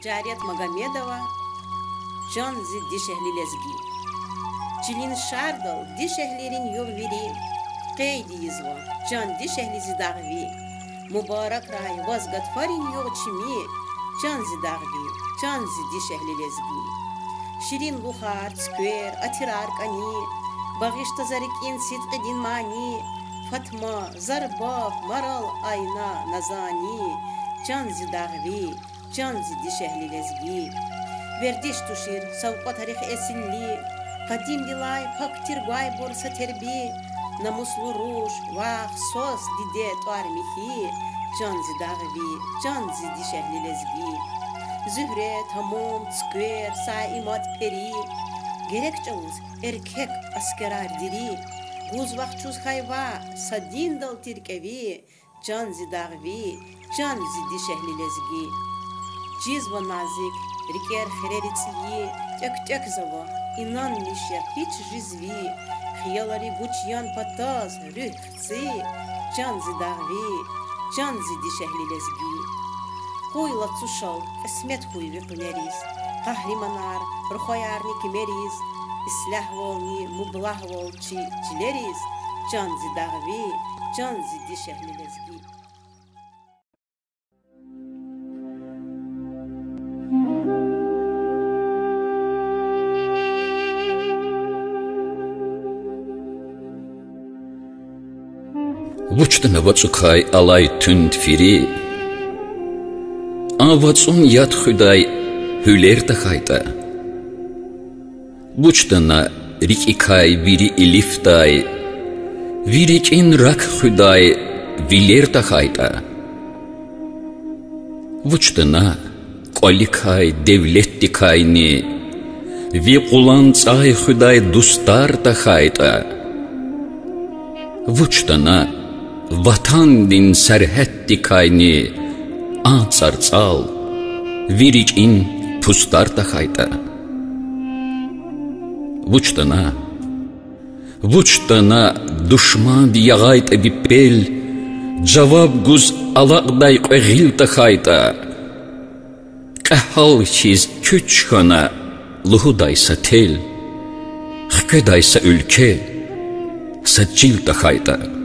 Джарет Магомедова, Джонзи дишехли лезги. Чилин шардал дишехлерин юрвири, Кейди изво, Джон дишехли зидагви. Мубарак рай возгатфарин юрчими, Джонзи дагви, Джонзи дишехли лезги. Ширин бухар, сквер, атирар кани, Багишта зарикин ситқидин мани, Фатма, Зарбав, Марал, Айна, Назани, Джонзи дагви, Джонзи дишехли лезги. Вердиш тушир, сауқа тарих эсилли, Кадим дилай, пактир гуай борса терби, Намуслу руш, вах, сос, диде, туармихи, Джонзи дагви, Джонзи дишехли лезги. Zühre, tamam, skver, saimat peri, Gerekçe uz, erkek askerar diri, Guz vakçuz hayva, sadin dal tirkevi, Canzi dağvi, canzi dişehli lezgi. Cizva nazik, riker xereritsiyi, Tök zava, inanmışya hiç jizvi, Xiyalari guçyan pataz, rühsi, Canzi dağvi, canzi dişehli lezgi. Хуйла цушал, эсмет хуйви кунерис, Кахриманар, рухоярни кимерис, Ислях волни, мублах волчи, Чилерис, Джонзи дагви, Джонзи дишехли лезги. Вучтана вацукай алай түнд фири, Авацун яд худай хюлер тахайта. Вучтана рикикай бири илифтай, Вирикин рак худай вилер тахайта. Вучтана коликай девлеттикайни, Викулан цай худай дустар тахайта. Вучтана ватан дин сархеттикайни, Ацарцал, вирикин пустар тахайта. Вучтана душман ягайт бипел, Джаваб гуз алaqдай қойгил тахайта. Кахал чиз күчхана, лухудайса тел, Хкедайса ülke, саджил тахайта.